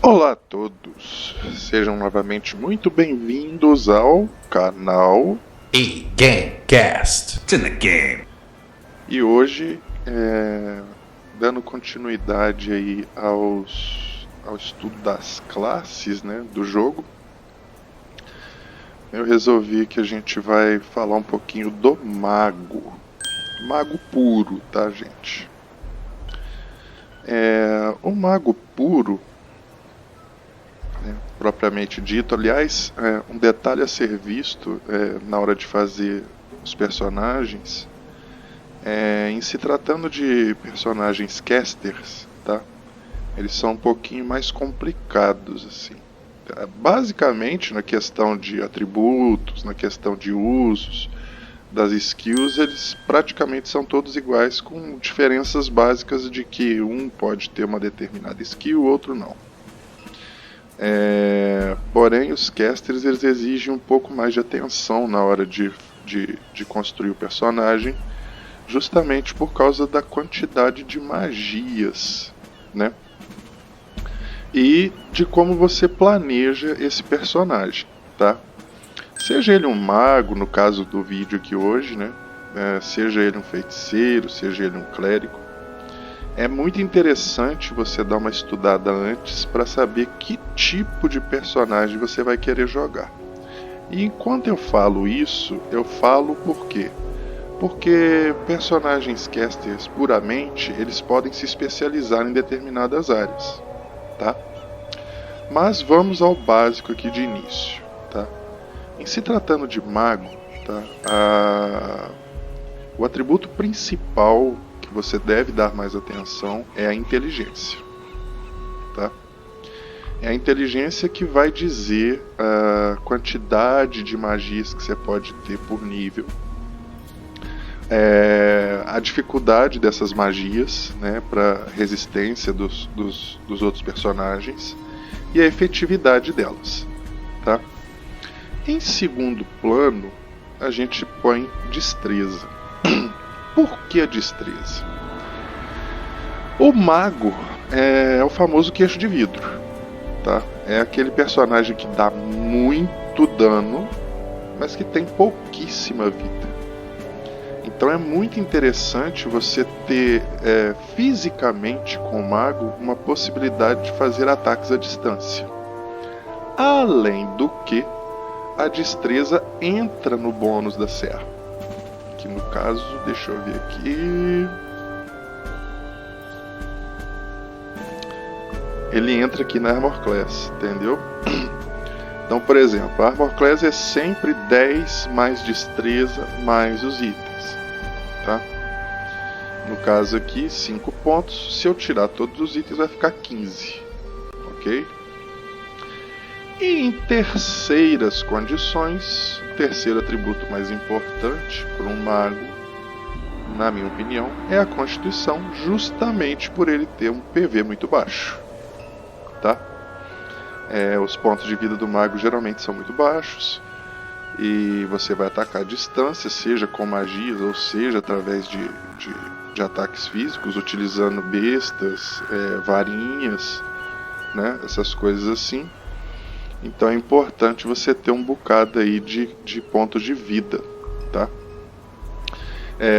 Olá a todos, sejam novamente muito bem-vindos ao canal E-Gamecast. It's in the game. e hoje, dando continuidade aí ao estudo das classes, né, do jogo, eu resolvi que a gente vai falar um pouquinho do mago puro, tá, gente? O mago puro, propriamente dito. Aliás, um detalhe a ser visto na hora de fazer os personagens, em se tratando de personagens casters, tá? Eles são um pouquinho mais complicados, assim. Basicamente, na questão de atributos, na questão de usos das skills, eles praticamente são todos iguais, com diferenças básicas de que um pode ter uma determinada skill, o outro não. Porém, os casters eles exigem um pouco mais de atenção na hora de construir o personagem, justamente por causa da quantidade de magias, né? E de como você planeja esse personagem, tá? Seja ele um mago, no caso do vídeo aqui hoje, né? Seja ele um feiticeiro, seja ele um clérigo. É muito interessante você dar uma estudada antes para saber que tipo de personagem você vai querer jogar. E enquanto eu falo isso, eu falo por quê? Porque personagens casters puramente, eles podem se especializar em determinadas áreas, tá? Mas vamos ao básico aqui de início, tá? Em se tratando de mago, tá? O atributo principal que você deve dar mais atenção é a inteligência, tá? É a inteligência que vai dizer a quantidade de magias que você pode ter por nível, a dificuldade dessas magias, né, para resistência dos outros personagens e a efetividade delas, tá? Em segundo plano, a gente põe destreza. Por que a destreza? O mago é o famoso queixo de vidro, tá? É aquele personagem que dá muito dano, mas que tem pouquíssima vida. Então é muito interessante você ter fisicamente com o mago uma possibilidade de fazer ataques à distância. Além do que, a destreza entra no bônus da serra. Que no caso, deixa eu ver aqui, ele entra aqui na Armor Class, entendeu? Então, por exemplo, a Armor Class é sempre 10 mais destreza mais os itens, tá? No caso aqui, 5 pontos. Se eu tirar todos os itens, vai ficar 15, ok? E em terceiras condições, o terceiro atributo mais importante para um mago, na minha opinião, é a Constituição, justamente por ele ter um PV muito baixo, tá? Os pontos de vida do mago geralmente são muito baixos e você vai atacar à distância, seja com magias ou seja através de ataques físicos, utilizando bestas, varinhas, né? Essas coisas assim. Então é importante você ter um bocado aí de pontos de vida, tá?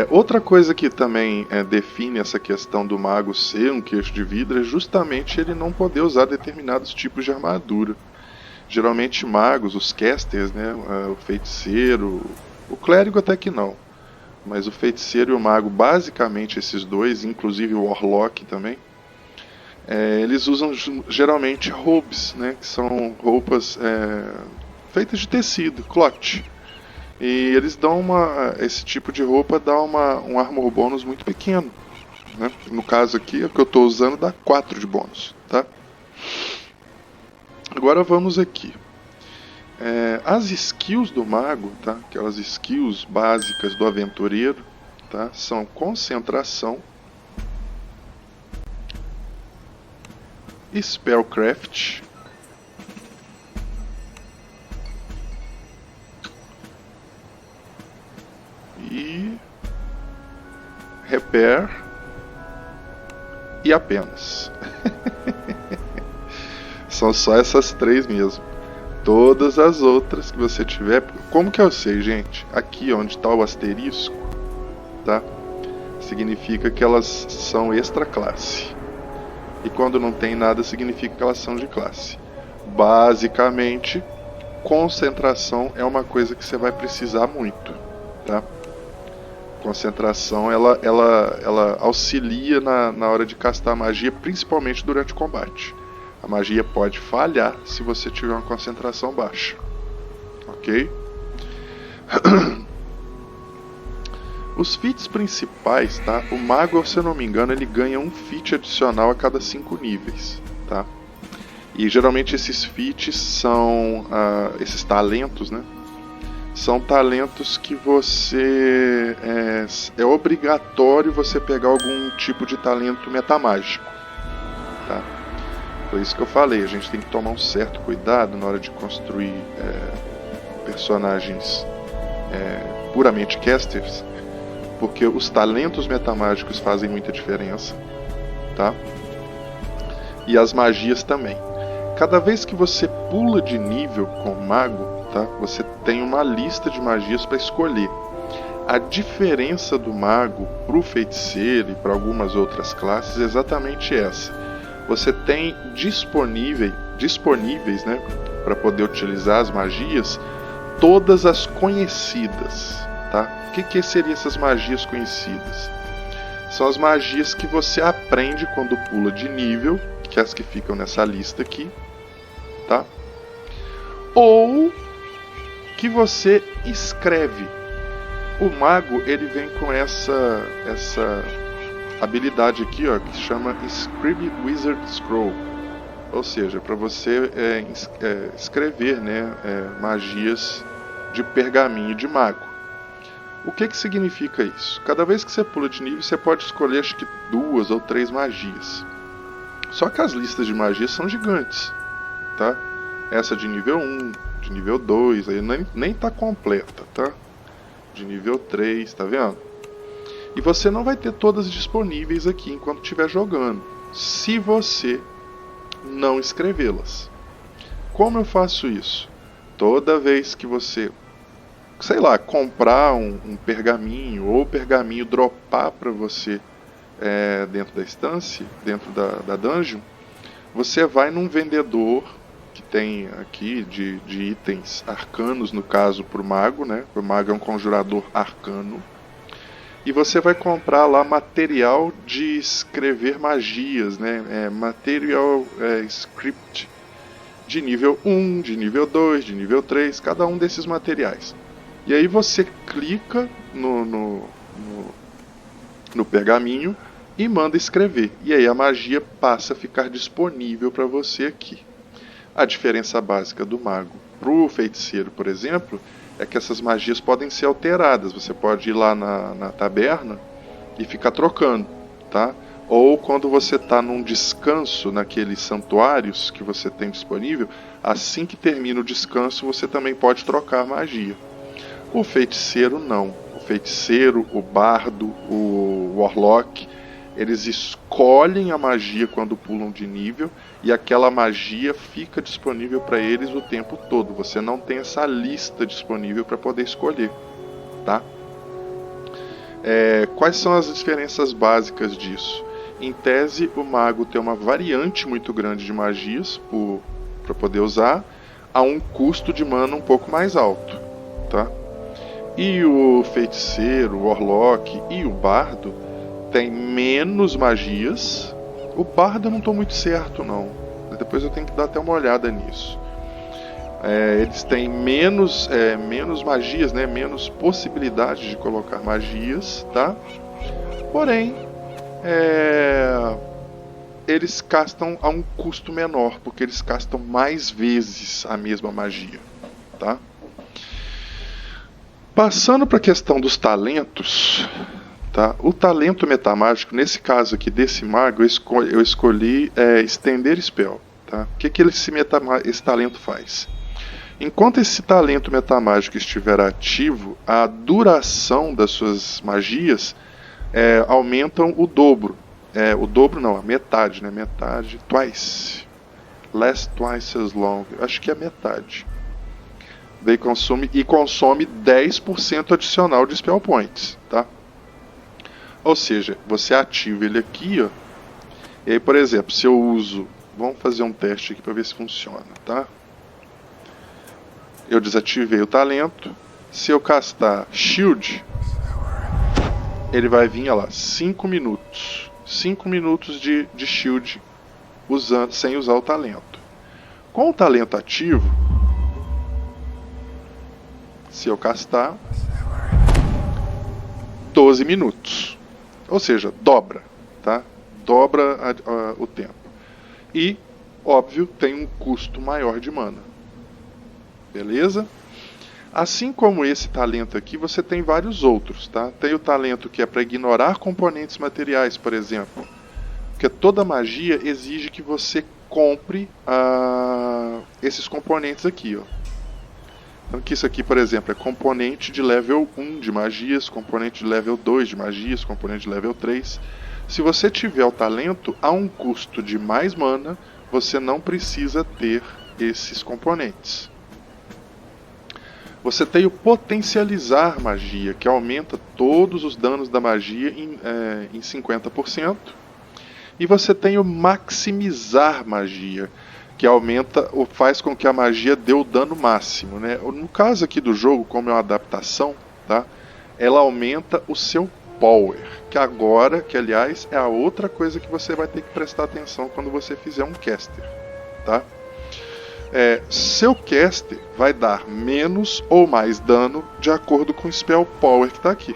Outra coisa que também define essa questão do mago ser um queixo de vidro é justamente ele não poder usar determinados tipos de armadura. Geralmente magos, os casters, né, o feiticeiro, o clérigo até que não, mas o feiticeiro e o mago, basicamente esses dois, inclusive o warlock também, eles usam geralmente robes, né, que são roupas feitas de tecido, cloth. E eles dão esse tipo de roupa dá um armor bônus muito pequeno, né? No caso aqui, o que eu estou usando dá 4 de bônus, tá? Agora vamos aqui. As skills do mago, tá? Aquelas skills básicas do aventureiro, tá? São concentração, Spellcraft, e Repair, e apenas. São só essas 3 mesmo. Todas as outras que você tiver... Como que eu sei, gente? Aqui onde está o asterisco, tá? Significa que elas são extra classe. E quando não tem nada, significa que elas são de classe. Basicamente, concentração é uma coisa que você vai precisar muito, tá? Concentração, ela auxilia na hora de castar magia, principalmente durante o combate. A magia pode falhar se você tiver uma concentração baixa. Ok? Os feats principais, tá? O mago, se eu não me engano, ele ganha um feat adicional a cada 5 níveis, tá? E geralmente esses feats são... esses talentos, né? São talentos que você... É obrigatório você pegar algum tipo de talento metamágico, tá? Por isso que eu falei, a gente tem que tomar um certo cuidado na hora de construir personagens puramente casters, porque os talentos metamágicos fazem muita diferença, tá? E as magias também. Cada vez que você pula de nível com o mago, tá? Você tem uma lista de magias para escolher. A diferença do mago para o feiticeiro e para algumas outras classes é exatamente essa. Você tem disponíveis, né, para poder utilizar as magias, todas as conhecidas, tá? O que seriam essas magias conhecidas? São as magias que você aprende quando pula de nível, que é as que ficam nessa lista aqui, tá? Ou que você escreve. O mago, ele vem com essa habilidade aqui, ó, que se chama Scribe Wizard Scroll, ou seja, para você escrever, né, magias de pergaminho de mago. O que significa isso? Cada vez que você pula de nível, você pode escolher acho que 2 ou 3 magias. Só que as listas de magias são gigantes, tá? Essa de nível 1, de nível 2, aí nem tá completa, tá? De nível 3, tá vendo? E você não vai ter todas disponíveis aqui enquanto estiver jogando, se você não escrevê-las. Como eu faço isso? Toda vez que você, sei lá, comprar um pergaminho, ou o pergaminho dropar para você dentro da instância, dentro da dungeon, você vai num vendedor que tem aqui de itens arcanos, no caso para o mago, né? O mago é um conjurador arcano. E você vai comprar lá material de escrever magias, né? Material script de nível 1, de nível 2, de nível 3, cada um desses materiais. E aí você clica no pergaminho e manda escrever. E aí a magia passa a ficar disponível para você aqui. A diferença básica do mago para o feiticeiro, por exemplo, é que essas magias podem ser alteradas. Você pode ir lá na taberna e ficar trocando, tá? Ou quando você está num descanso naqueles santuários que você tem disponível, assim que termina o descanso você também pode trocar a magia. O feiticeiro não. O feiticeiro, o bardo, o warlock, eles escolhem a magia quando pulam de nível e aquela magia fica disponível para eles o tempo todo. Você não tem essa lista disponível para poder escolher, tá? Quais são as diferenças básicas disso? Em tese, o mago tem uma variante muito grande de magias para poder usar a um custo de mana um pouco mais alto, tá? E o feiticeiro, o warlock e o bardo tem menos magias. O bardo eu não estou muito certo não. Depois eu tenho que dar até uma olhada nisso. Eles têm menos magias, né? Menos possibilidades de colocar magias, tá? Porém, eles castam a um custo menor, porque eles castam mais vezes a mesma magia, tá? Passando para a questão dos talentos, Tá? O talento metamágico, nesse caso aqui desse mago, eu escolhi estender spell. Tá? O que esse talento faz? Enquanto esse talento metamágico estiver ativo, a duração das suas magias aumentam o dobro. O dobro não, a metade, né? Metade, twice. Last twice as long. Acho que é metade. Daí consome 10% adicional de spell points, tá? Ou seja, você ativa ele aqui, ó. E aí, por exemplo, se eu uso... Vamos fazer um teste aqui para ver se funciona, tá? Eu desativei o talento. Se eu castar Shield, ele vai vir, olha lá, 5 minutos. 5 minutos de Shield sem usar o talento. Com o talento ativo, se eu castar, 12 minutos. Ou seja, dobra, tá? Dobra o tempo. E, óbvio, tem um custo maior de mana. Beleza? Assim como esse talento aqui, você tem vários outros, tá? Tem o talento que é para ignorar componentes materiais, por exemplo. Porque toda magia exige que você compre esses componentes aqui, ó. Então que isso aqui, por exemplo, é componente de level 1 de magias, componente de level 2 de magias, componente de level 3. Se você tiver o talento, a um custo de mais mana, você não precisa ter esses componentes. Você tem o potencializar magia, que aumenta todos os danos da magia em 50%. E você tem o maximizar magia, que aumenta ou faz com que a magia dê o dano máximo, né? No caso aqui do jogo, como é uma adaptação, tá? Ela aumenta o seu power, que aliás é a outra coisa que você vai ter que prestar atenção quando você fizer um caster, tá? Seu caster vai dar menos ou mais dano de acordo com o spell power que está aqui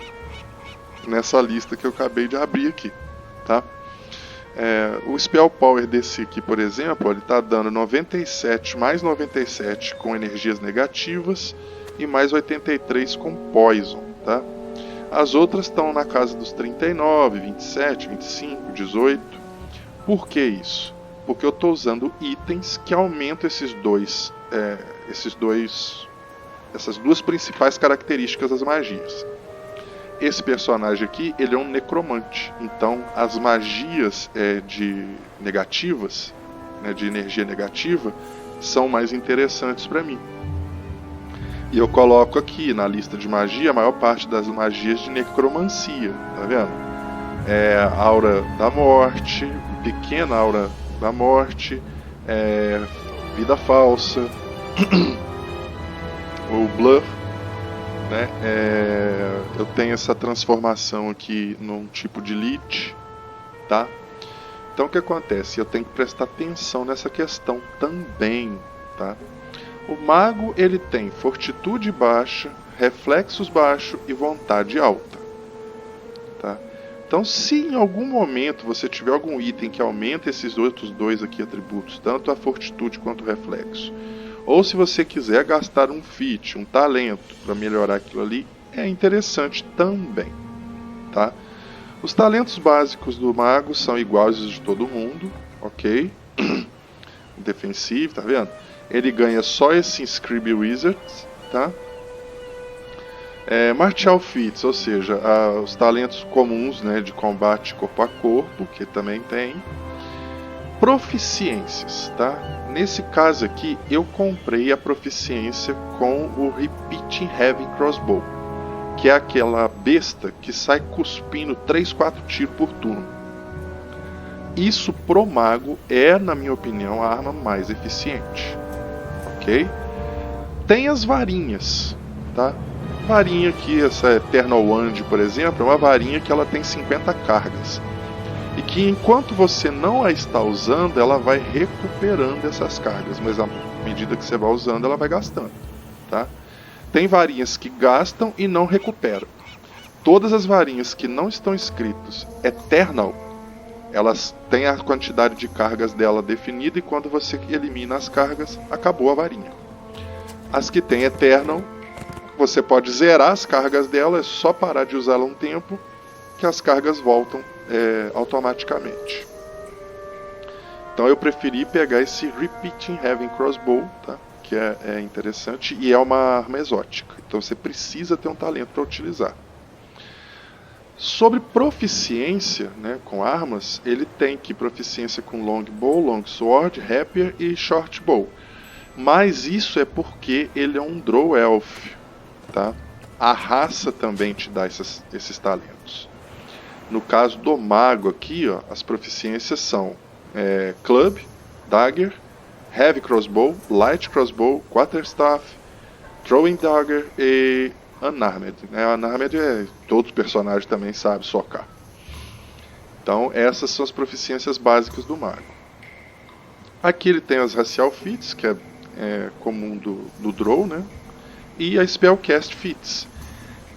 nessa lista que eu acabei de abrir aqui, tá? O spell power desse aqui, por exemplo, ele está dando 97 mais 97 com energias negativas e mais 83 com poison, tá? As outras estão na casa dos 39, 27, 25, 18. Por que isso? Porque eu estou usando itens que aumentam essas duas principais características das magias. Esse personagem aqui, ele é um necromante. Então, as magias negativas, né, de energia negativa, são mais interessantes para mim. E eu coloco aqui na lista de magia a maior parte das magias de necromancia, tá vendo? Aura da morte, pequena aura da morte, vida falsa, o bluff, né? Eu tenho essa transformação aqui num tipo de lich, tá? Então o que acontece? Eu tenho que prestar atenção nessa questão também, tá? O mago, ele tem fortitude baixa, reflexos baixos e vontade alta, tá? Então, se em algum momento você tiver algum item que aumenta esses outros dois aqui atributos, tanto a fortitude quanto o reflexo, ou se você quiser gastar um feat, um talento para melhorar aquilo ali, é interessante também, tá? Os talentos básicos do mago são iguais aos de todo mundo, ok? Defensivo, tá vendo? Ele ganha só esse Scribe Wizard, tá? Martial Feats, ou seja, os talentos comuns, né, de combate corpo a corpo, que também tem. Proficiências, tá? Nesse caso aqui, eu comprei a proficiência com o Repeating Heavy Crossbow, que é aquela besta que sai cuspindo 3, 4 tiros por turno. Isso pro mago é, na minha opinião, a arma mais eficiente. Ok? Tem as varinhas, tá? Varinha aqui, essa Eternal Wand, por exemplo, é uma varinha que ela tem 50 cargas. E que enquanto você não a está usando, ela vai recuperando essas cargas. Mas à medida que você vai usando, ela vai gastando, tá? Tem varinhas que gastam e não recuperam. Todas as varinhas que não estão escritas Eternal, elas têm a quantidade de cargas dela definida e quando você elimina as cargas, acabou a varinha. As que tem Eternal, você pode zerar as cargas dela, é só parar de usá-la um tempo que as cargas voltam automaticamente. Então eu preferi pegar esse Repeating Heaven Crossbow, tá? Que é interessante e é uma arma exótica. Então você precisa ter um talento para utilizar. Sobre proficiência, né, com armas, ele tem que proficiência com Longbow, Longsword, Rapier e Shortbow. Mas isso é porque ele é um Drow Elf, tá? A raça também te dá esses talentos. No caso do mago aqui, ó, as proficiências são Club, Dagger, Heavy Crossbow, Light Crossbow, Quarterstaff, Throwing Dagger e Unarmed. Unarmed todos os personagens também sabem socar. Então essas são as proficiências básicas do mago. Aqui ele tem as Racial Feats, que é comum do Drow, né? E a Spellcast Feats.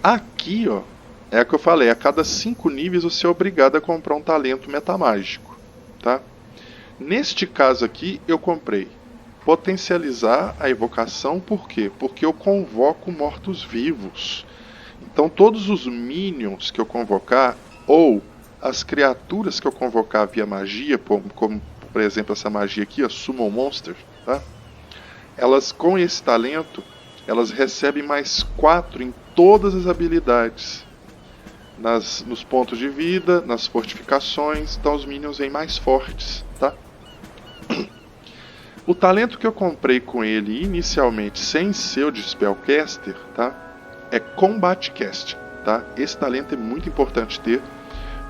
Aqui, ó, é a que eu falei, a cada 5 níveis você é obrigado a comprar um talento metamágico, tá? Neste caso aqui eu comprei potencializar a evocação, por quê? Porque eu convoco mortos-vivos. Então todos os minions que eu convocar, ou as criaturas que eu convocar via magia, como por exemplo essa magia aqui, a Summon Monster, tá? Elas com esse talento, elas recebem mais 4 em todas as habilidades. Nos pontos de vida, nas fortificações, então os minions vêm mais fortes, tá? O talento que eu comprei com ele inicialmente, sem ser o de Spellcaster, tá? É Combat Cast, tá? Esse talento é muito importante ter,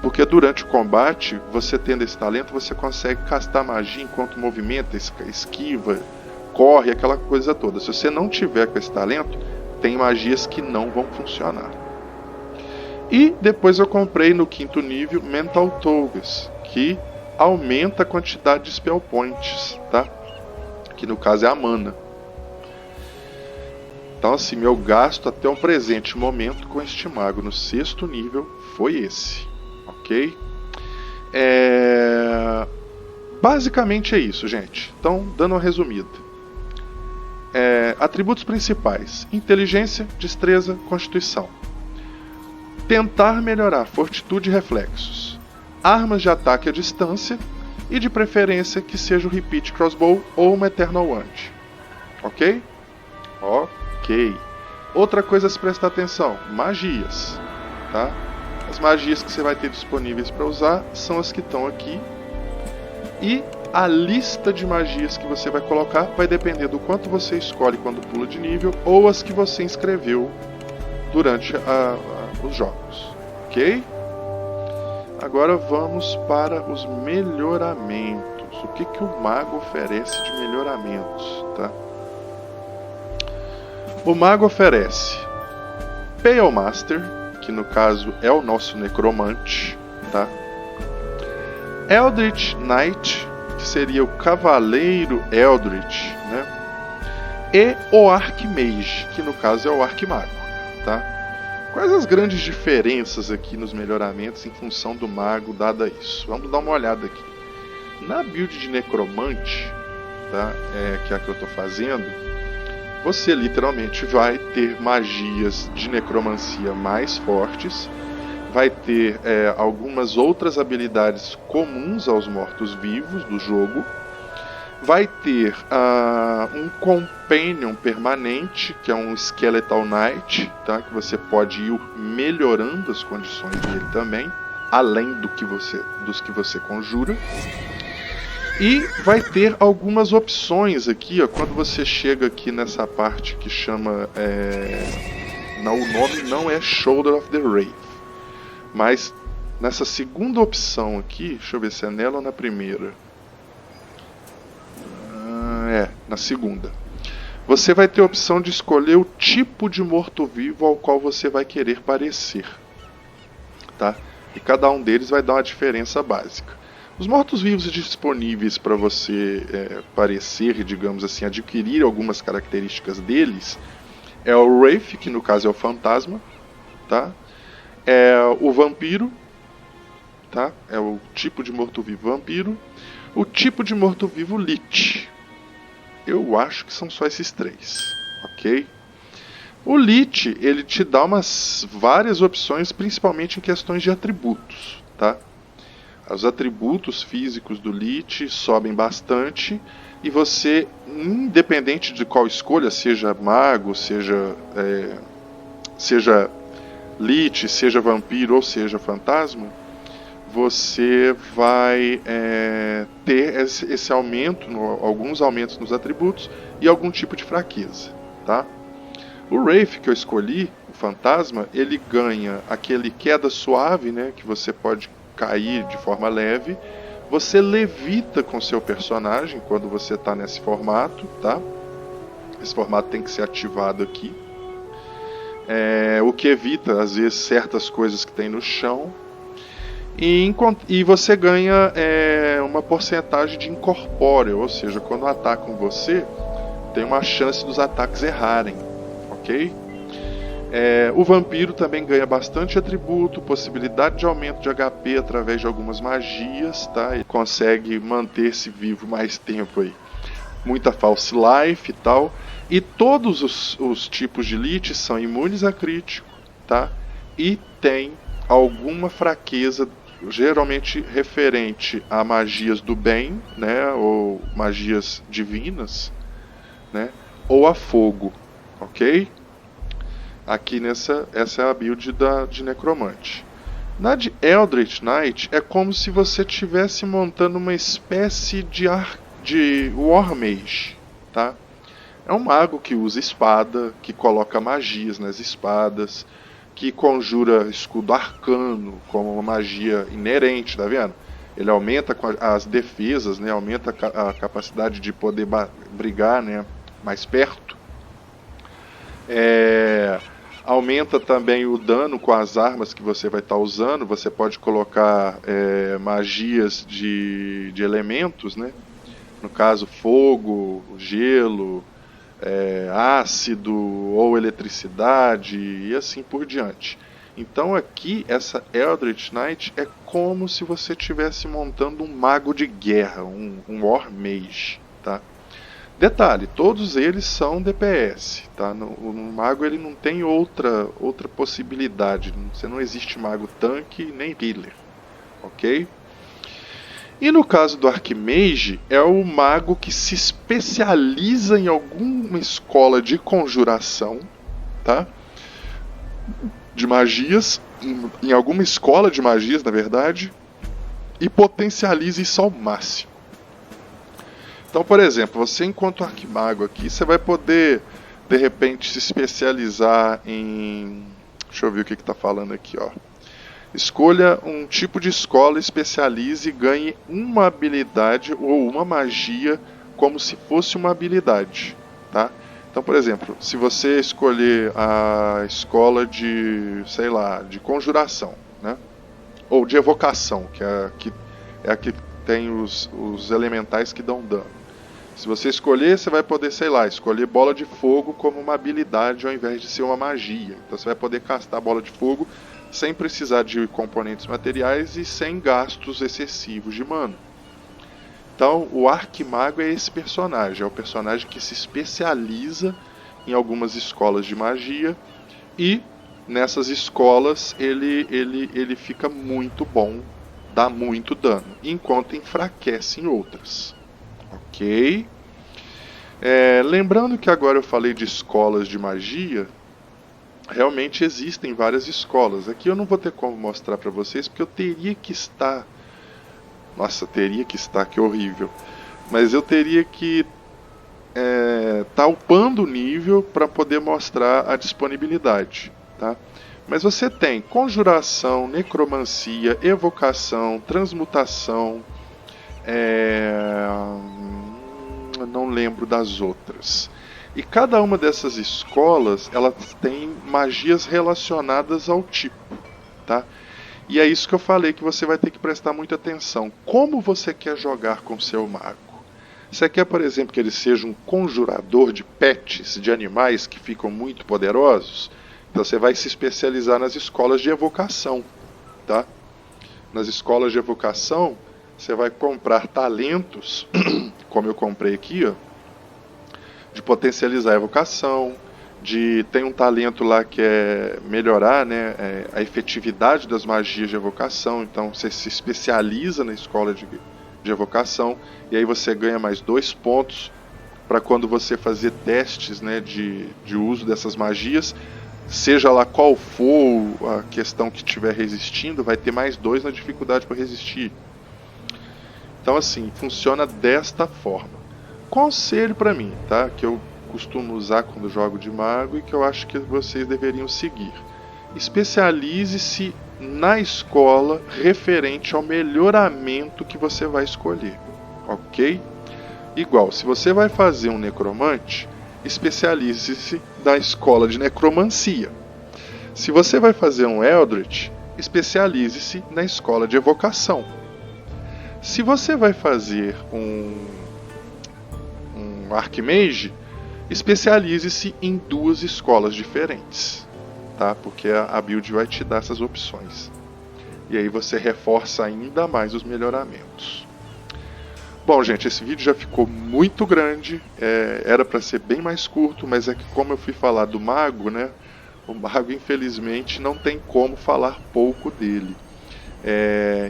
porque durante o combate, você tendo esse talento, você consegue castar magia enquanto movimenta, esquiva, corre, aquela coisa toda. Se você não tiver com esse talento, tem magias que não vão funcionar. E depois eu comprei no 5º nível Mental Tokens, que aumenta a quantidade de Spell Points, tá? Que no caso é a mana. Então assim, meu gasto até o presente momento com este mago no 6º nível foi esse, ok? Basicamente é isso, gente. Então, dando uma resumida. Atributos principais: inteligência, destreza, constituição. Tentar melhorar fortitude e reflexos. Armas de ataque à distância e de preferência que seja o Repeat Crossbow ou uma Eternal Wand. Ok? Ok. Outra coisa a se prestar atenção: magias, tá? As magias que você vai ter disponíveis para usar são as que estão aqui. E a lista de magias que você vai colocar vai depender do quanto você escolhe quando pula de nível ou as que você inscreveu durante os jogos. Ok? Agora vamos para os melhoramentos. O que o mago oferece de melhoramentos, tá? O mago oferece Pale Master, que no caso é o nosso necromante, tá? Eldritch Knight, que seria o cavaleiro Eldritch, né? E o Archmage, que no caso é o arquimago, tá? Quais as grandes diferenças aqui nos melhoramentos em função do mago, dada isso? Vamos dar uma olhada aqui. Na build de necromante, tá? Que é a que eu estou fazendo, você literalmente vai ter magias de necromancia mais fortes, vai ter algumas outras habilidades comuns aos mortos-vivos do jogo, vai ter um Companion permanente, que é um Skeletal Knight, tá? Que você pode ir melhorando as condições dele também, além dos que você conjura. E vai ter algumas opções aqui, ó, quando você chega aqui nessa parte que chama... o nome não é Shoulder of the Wraith, mas nessa segunda opção aqui, deixa eu ver se é nela ou na primeira. Na segunda. Você vai ter a opção de escolher o tipo de morto-vivo ao qual você vai querer parecer, tá? E cada um deles vai dar uma diferença básica. Os mortos-vivos disponíveis para você parecer, digamos assim, adquirir algumas características deles, é o Wraith, que no caso é o fantasma, tá? É o vampiro, tá? É o tipo de morto-vivo vampiro. O tipo de morto-vivo Lich. Eu acho que são só esses 3, ok? O Lich, ele te dá várias opções, principalmente em questões de atributos, tá? Os atributos físicos do Lich sobem bastante e você, independente de qual escolha, seja mago, seja Lich, seja vampiro ou seja fantasma, você vai ter esse aumento, alguns aumentos nos atributos e algum tipo de fraqueza, tá? O Wraith que eu escolhi, o fantasma, ele ganha aquele queda suave, né, que você pode cair de forma leve. Você levita com seu personagem quando você está nesse formato, tá? Esse formato tem que ser ativado aqui. O que evita, às vezes, certas coisas que tem no chão. E você ganha uma porcentagem de incorpóreo, ou seja, quando atacam você, tem uma chance dos ataques errarem, ok? O vampiro também ganha bastante atributo, possibilidade de aumento de HP através de algumas magias, tá? Ele consegue manter-se vivo mais tempo aí. Muita false life e tal. E todos os tipos de Lich são imunes a crítico, tá? E tem alguma fraqueza, geralmente referente a magias do bem, né? Ou magias divinas, né? Ou a fogo, ok? Aqui essa é a build de necromante. Na de Eldritch Knight é como se você estivesse montando uma espécie de War Mage, tá? É um mago que usa espada, que coloca magias nas espadas, que conjura escudo arcano como uma magia inerente, tá vendo? Ele aumenta as defesas, né? Aumenta a capacidade de poder brigar, né? Mais perto. Aumenta também o dano com as armas que você vai estar usando. Você pode colocar magias de elementos, né? No caso, fogo, gelo, ácido ou eletricidade e assim por diante. Então aqui, essa Eldritch Knight é como se você estivesse montando um mago de guerra, um War Mage, tá? Detalhe, todos eles são DPS, tá? No mago ele não tem outra possibilidade. Você não existe mago tanque nem healer, ok? E no caso do Archmage, é o mago que se especializa em alguma escola de conjuração, tá? De magias, em alguma escola de magias, na verdade, e potencializa isso ao máximo. Então, por exemplo, você enquanto arquimago aqui, você vai poder, de repente, se especializar em... Deixa eu ver o que está falando aqui, ó. Escolha um tipo de escola, especialize e ganhe uma habilidade ou uma magia como se fosse uma habilidade, tá? Então, por exemplo, se você escolher a escola de, sei lá, de conjuração, né? Ou de evocação, que é a que tem os elementais que dão dano. Se você escolher, você vai poder, sei lá, escolher bola de fogo como uma habilidade ao invés de ser uma magia. Então você vai poder castar bola de fogo sem precisar de componentes materiais e sem gastos excessivos de mana. Então o Arquimago é esse personagem, é o personagem que se especializa em algumas escolas de magia e nessas escolas ele fica muito bom, dá muito dano, enquanto enfraquece em outras. Ok? Lembrando que agora eu falei de escolas de magia, realmente existem várias escolas. Aqui eu não vou ter como mostrar para vocês, porque eu teria que estar... Nossa, teria que estar, que horrível. Mas eu teria que tá upando o nível para poder mostrar a disponibilidade, tá? Mas você tem conjuração, necromancia, evocação, transmutação... não lembro das outras. E cada uma dessas escolas, elas tem magias relacionadas ao tipo, tá? E é isso que eu falei que você vai ter que prestar muita atenção. Como você quer jogar com seu mago? Você quer, por exemplo, que ele seja um conjurador de pets, de animais que ficam muito poderosos? Então você vai se especializar nas escolas de evocação, tá? Nas escolas de evocação, você vai comprar talentos, como eu comprei aqui, ó, de potencializar a evocação, Tem um talento lá que é melhorar, né, a efetividade das magias de evocação. Então você se especializa na escola de evocação, e aí você ganha mais 2 pontos para quando você fazer testes, né, de uso dessas magias, seja lá qual for a questão que estiver resistindo, vai ter mais 2 na dificuldade para resistir. Então assim, funciona desta forma. Conselho para mim, tá, que eu costumo usar quando jogo de mago e que eu acho que vocês deveriam seguir: especialize-se na escola referente ao melhoramento que você vai escolher, ok? Igual, se você vai fazer um necromante, especialize-se na escola de necromancia. Se você vai fazer um Eldritch, especialize-se na escola de evocação. Se você vai fazer um Archmage, especialize-se em 2 escolas diferentes, tá? Porque a build vai te dar essas opções. E aí você reforça ainda mais os melhoramentos. Bom, gente, esse vídeo já ficou muito grande. Era para ser bem mais curto, mas é que como eu fui falar do mago, né? O mago, infelizmente, não tem como falar pouco dele.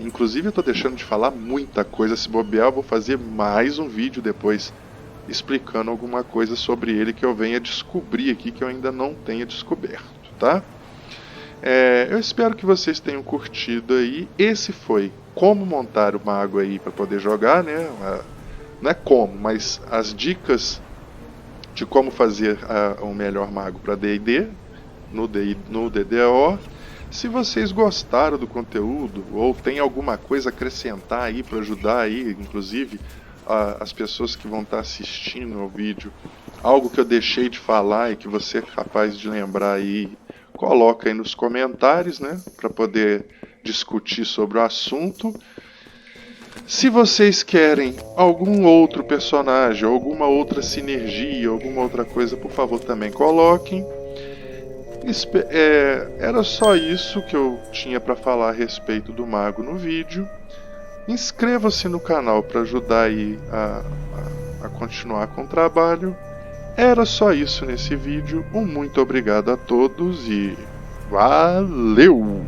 Inclusive eu estou deixando de falar muita coisa. Se bobear, eu vou fazer mais um vídeo depois explicando alguma coisa sobre ele que eu venha descobrir aqui, que eu ainda não tenha descoberto, tá? Eu espero que vocês tenham curtido aí. Esse foi como montar o mago aí para poder jogar, né? Não é como, mas as dicas de como fazer um melhor mago para D&D no DDO. Se vocês gostaram do conteúdo ou tem alguma coisa a acrescentar aí para ajudar aí, inclusive as pessoas que vão estar assistindo ao vídeo, algo que eu deixei de falar e que você é capaz de lembrar aí, coloca aí nos comentários, né, para poder discutir sobre o assunto. Se vocês querem algum outro personagem, alguma outra sinergia, alguma outra coisa, por favor também coloquem. Era só isso que eu tinha para falar a respeito do mago no vídeo. Inscreva-se no canal para ajudar aí a continuar com o trabalho. Era só isso nesse vídeo. Um muito obrigado a todos e valeu!